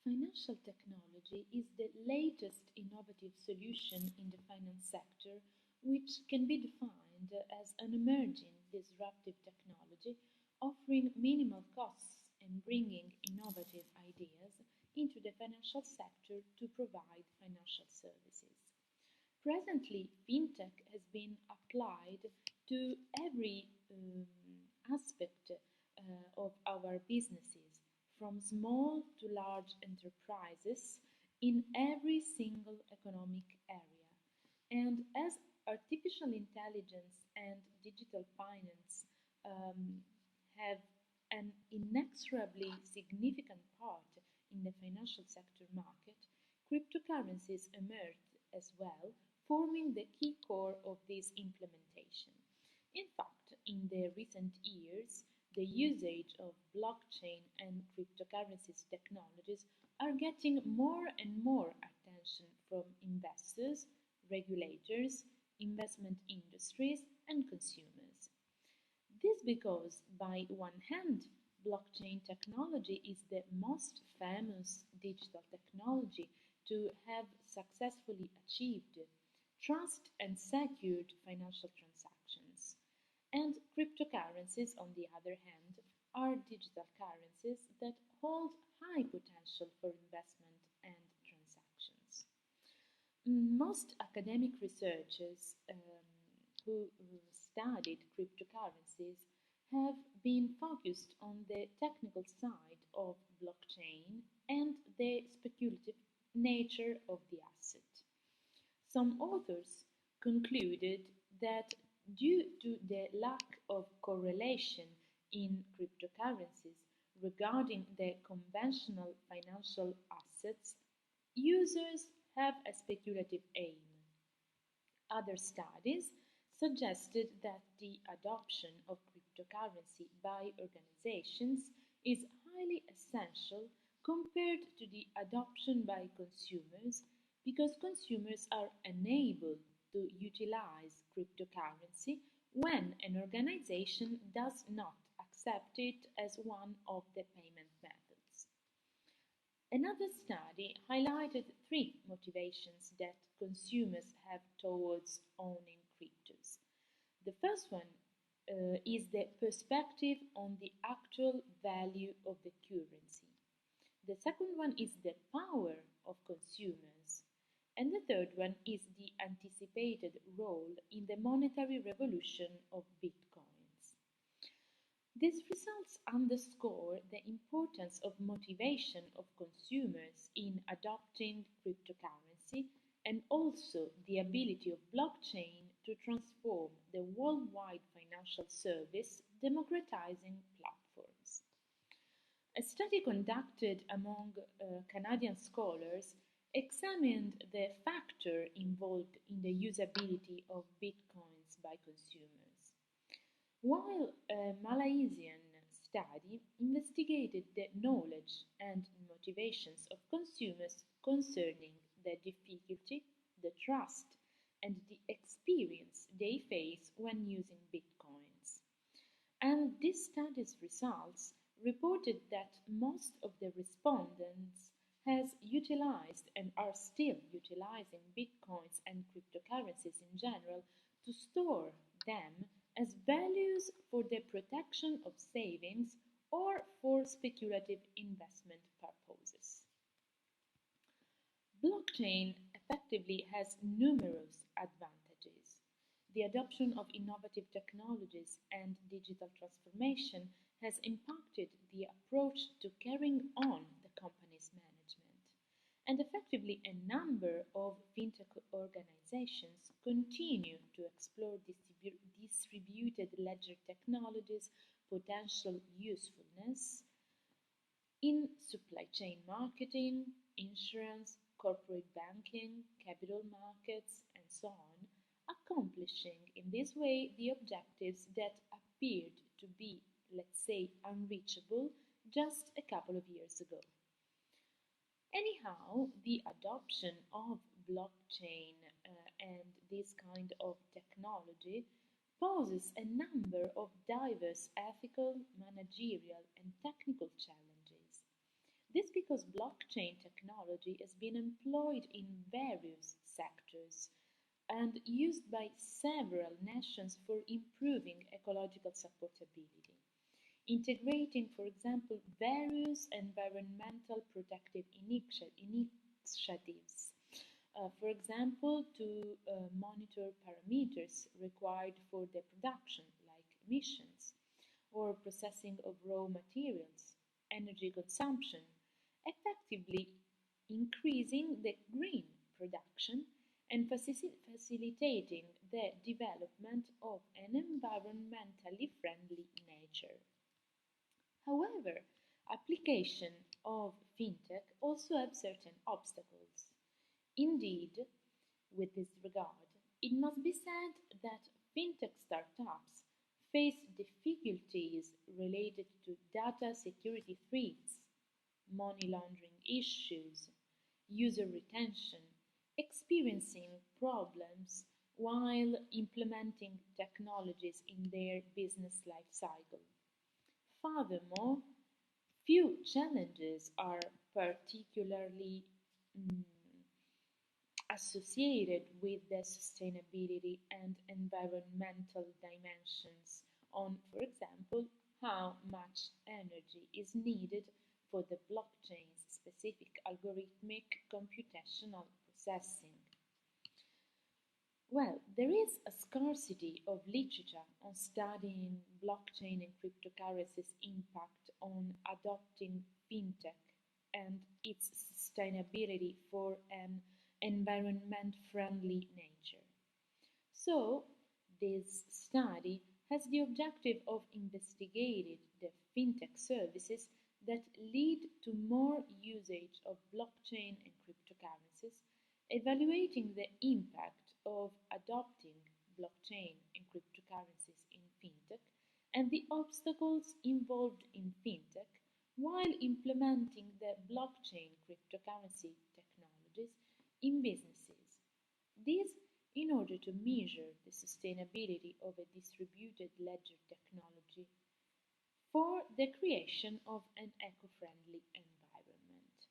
Financial technology is the latest innovative solution in the finance sector, which can be defined as an emerging disruptive technology offering minimal costs and bringing innovative ideas into the financial sector to provide financial services. Presently, fintech has been applied to every aspect of our businesses, from small to large enterprises, in every single economic area. And as artificial intelligence and digital finance um, have an inexorably significant part in the financial sector market, cryptocurrencies emerged as well, forming the key core of this implementation. In fact, in the recent years, the usage of blockchain and cryptocurrencies technologies are getting more and more attention from investors, regulators, investment industries, and consumers. This because, by one hand, blockchain technology is the most famous digital technology to have successfully achieved trust and secured financial transactions. And cryptocurrencies, on the other hand, are digital currencies that hold high potential for investment and transactions. Most academic researchers who studied cryptocurrencies have been focused on the technical side of blockchain and the speculative nature of the asset. Some authors concluded that due to the lack of correlation in cryptocurrencies regarding the conventional financial assets, users have a speculative aim. Other studies suggested that the adoption of cryptocurrency by organizations is highly essential compared to the adoption by consumers because consumers are unable to utilize cryptocurrency when an organization does not accept it as one of the payment methods. Another study highlighted three motivations that consumers have towards owning cryptos. The first one is the perspective on the actual value of the currency. The second one is the power of consumers. And the third one is the anticipated role in the monetary revolution of Bitcoins. These results underscore the importance of motivation of consumers in adopting cryptocurrency and also the ability of blockchain to transform the worldwide financial service, democratizing platforms. A study conducted among Canadian scholars examined the factor involved in the usability of bitcoins by consumers, while a Malaysian study investigated the knowledge and motivations of consumers concerning the difficulty, the trust, and the experience they face when using bitcoins. And this study's results reported that most of the respondents has utilized and are still utilizing bitcoins and cryptocurrencies in general to store them as values for the protection of savings or for speculative investment purposes. Blockchain effectively has numerous advantages. The adoption of innovative technologies and digital transformation has impacted the approach to carrying on the company's management. And effectively, a number of fintech organizations continue to explore distributed ledger technologies' potential usefulness in supply chain marketing, insurance, corporate banking, capital markets, and so on, accomplishing in this way the objectives that appeared to be, let's say, unreachable just a couple of years ago. Anyhow, the adoption of blockchain and this kind of technology poses a number of diverse ethical, managerial, and technical challenges. This because blockchain technology has been employed in various sectors and used by several nations for improving ecological supportability, integrating, for example, various environmental protective initiatives. For example, to monitor parameters required for the production, like emissions, or processing of raw materials, energy consumption, effectively increasing the green production and facilitating the development of an environmentally friendly nature. However, application of fintech also have certain obstacles. Indeed, with this regard, it must be said that fintech startups face difficulties related to data security threats, money laundering issues, user retention, experiencing problems while implementing technologies in their business life cycle. Furthermore, few challenges are particularly mm, associated with the sustainability and environmental dimensions on, for example, how much energy is needed for the blockchain's specific algorithmic computational processing. Well, there is a scarcity of literature on studying blockchain and cryptocurrencies' impact on adopting fintech and its sustainability for an environment friendly nature. So, this study has the objective of investigating the fintech services that lead to more usage of blockchain and cryptocurrencies, evaluating the impact of adopting blockchain and cryptocurrencies in fintech and the obstacles involved in fintech while implementing the blockchain cryptocurrency technologies in businesses. This in order to measure the sustainability of a distributed ledger technology for the creation of an eco-friendly environment.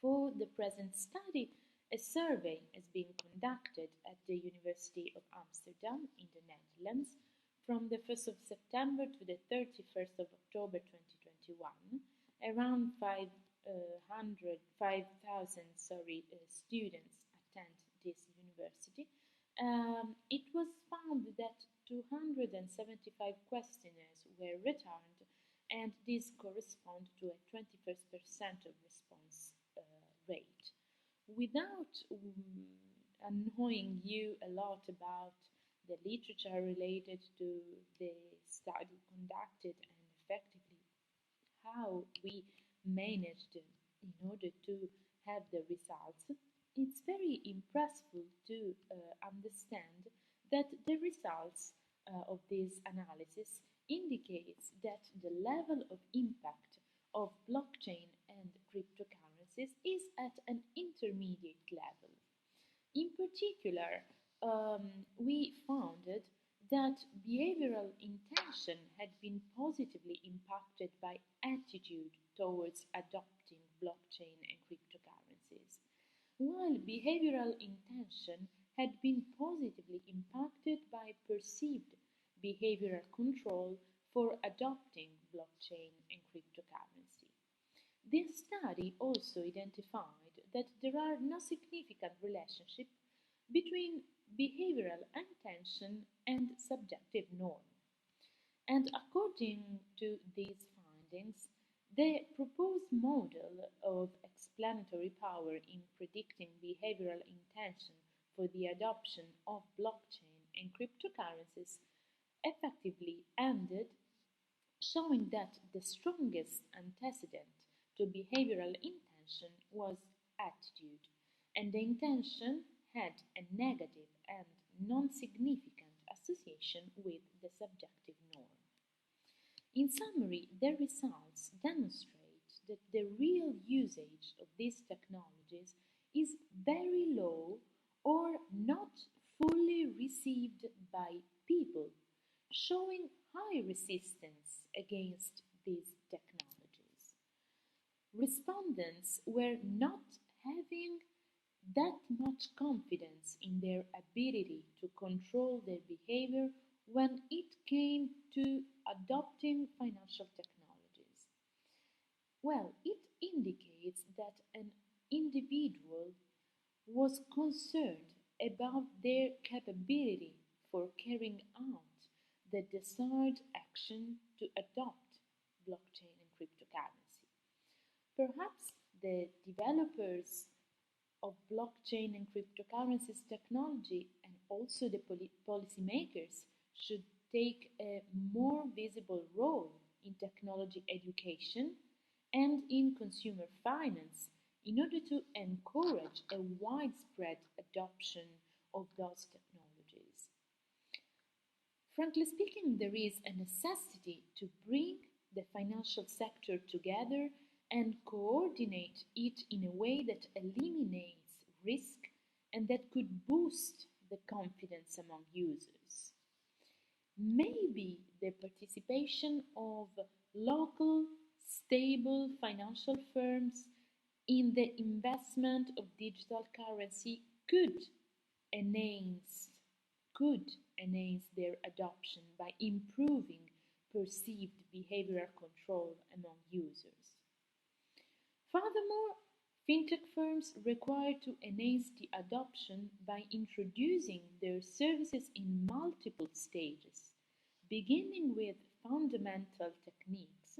For the present study, a survey is being conducted at the University of Amsterdam in the Netherlands from the 1st of September to the 31st of October 2021. Around 5,000 students attend this university. It was found that 275 questionnaires were returned, and this corresponds to a 21% of response rate. Without annoying you a lot about the literature related to the study conducted and effectively how we managed in order to have the results, it's very impressive to understand that the results of this analysis indicates that the level of impact of blockchain and cryptocurrencies is at an intermediate level. In particular, we found that behavioral intention had been positively impacted by attitude towards adopting blockchain and cryptocurrencies, while behavioral intention had been positively impacted by perceived behavioral control for adopting blockchain and cryptocurrency. This study also identified that there are no significant relationship between behavioral intention and subjective norm. And according to these findings, the proposed model of explanatory power in predicting behavioral intention for the adoption of blockchain and cryptocurrencies effectively ended, showing that the strongest antecedent to behavioral intention was attitude, and the intention had a negative and non-significant association with the subjective norm. In summary, the results demonstrate that the real usage of these technologies is very low or not fully received by people, showing high resistance against these technologies. respondents were not having that much confidence in their ability to control their behavior when it came to adopting financial technologies. Well, it indicates that an individual was concerned about their capability for carrying out the desired action to adopt blockchain and cryptocurrency. Perhaps the developers of blockchain and cryptocurrencies technology and also the policymakers should take a more visible role in technology education and in consumer finance in order to encourage a widespread adoption of those technologies. Frankly speaking, there is a necessity to bring the financial sector together and coordinate it in a way that eliminates risk and that could boost the confidence among users. Maybe the participation of local, stable financial firms in the investment of digital currency enhance could enhance their adoption by improving perceived behavioral control among users. Furthermore, fintech firms require to enhance the adoption by introducing their services in multiple stages, beginning with fundamental techniques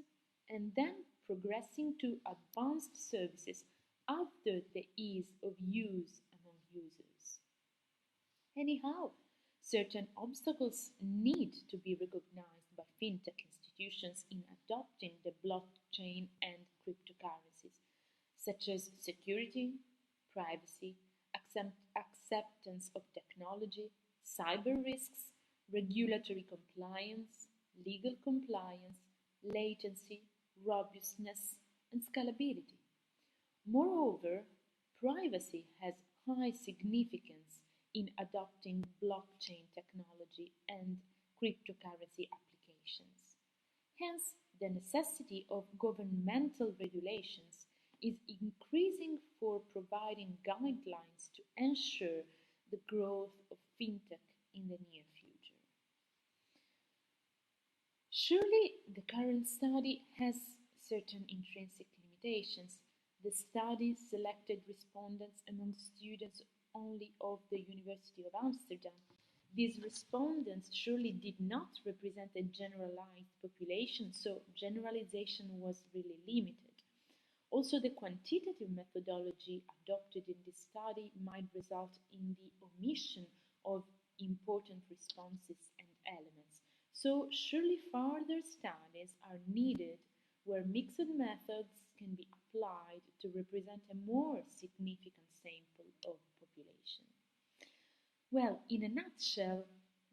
and then progressing to advanced services after the ease of use among users. Anyhow, certain obstacles need to be recognized by fintech institutions in adopting the blockchain and cryptocurrencies, such as security, privacy, acceptance of technology, cyber risks, regulatory compliance, legal compliance, latency, robustness, and scalability. Moreover, privacy has high significance in adopting blockchain technology and cryptocurrency applications. Hence, the necessity of governmental regulations is increasing for providing guidelines to ensure the growth of fintech in the near future. Surely, the current study has certain intrinsic limitations. The study selected respondents among students only of the University of Amsterdam. These respondents surely did not represent a generalized population, so generalization was really limited. Also, the quantitative methodology adopted in this study might result in the omission of important responses and elements. So, surely further studies are needed where mixed methods can be applied to represent a more significant sample of population. Well, in a nutshell,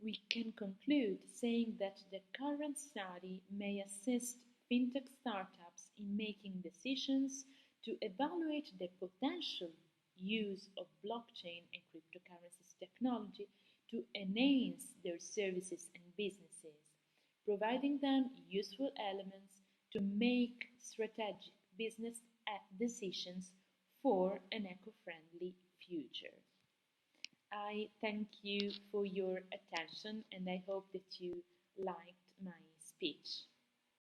we can conclude saying that the current study may assist fintech startups in making decisions to evaluate the potential use of blockchain and cryptocurrencies technology to enhance their services and businesses, providing them useful elements to make strategic business decisions for an eco-friendly future. I thank you for your attention and I hope that you liked my speech.